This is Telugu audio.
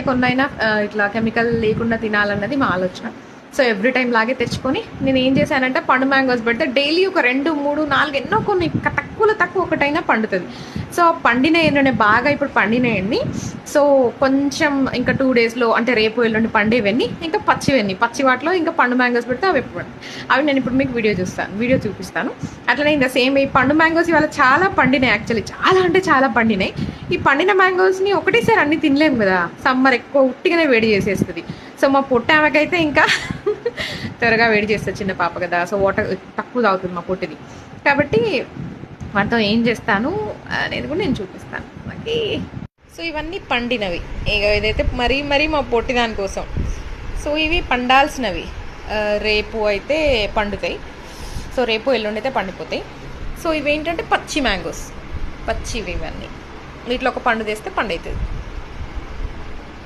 కొన్నైనా ఇట్లా కెమికల్ లేకుండా తినాలన్నది మా ఆలోచన. సో ఎవ్రీ టైం లాగే తెచ్చుకొని నేను ఏం చేశానంటే పండు మ్యాంగోస్ పెడితే డైలీ ఒక 2, 3, 4 ఎన్నో కొన్ని తక్కువ ఒకటైనా పండుతుంది. సో పండినాయండి బాగా, ఇప్పుడు పండినాయండి. సో కొంచెం ఇంకా 2 డేస్లో అంటే రేపు ఎల్లుండి పండేవన్నీ ఇంకా పచ్చి వాటిలో ఇంకా పండు మ్యాంగోస్ పెడితే అవి ఎప్పుడు అవి నేను ఇప్పుడు మీకు వీడియో చూపిస్తాను. అట్లనే ఇంకా సేమ్ ఈ పండు మ్యాంగోస్ ఇవాళ చాలా పండినాయి, యాక్చువల్లీ చాలా అంటే చాలా పండినాయి. ఈ పండిన మ్యాంగోస్ని ఒకటేసారి అన్ని తినలేము కదా, సమ్మర్ ఎక్కువ ఉట్టిగానే వేడి చేసేస్తుంది. సో మా పొట్టి ఆమెకైతే ఇంకా త్వరగా వేడి చేస్తుంది, చిన్న పాప కదా. సో వాటర్ తక్కువ తాగుతుంది మా పొట్టిది, కాబట్టి వాటితో ఏం చేస్తాను అనేది కూడా నేను చూపిస్తాను మనకి. సో ఇవన్నీ పండినవి, ఇక ఇదైతే మరీ మా పొట్టి దానికోసం. సో ఇవి పండాల్సినవి, రేపు అయితే పండుతాయి. సో రేపు ఎల్లుండి అయితే పండిపోతాయి. సో ఇవేంటంటే పచ్చి మ్యాంగోస్, పచ్చివి ఇవన్నీ. వీటిలో ఒక పండు తెస్తే పండు అవుతుంది.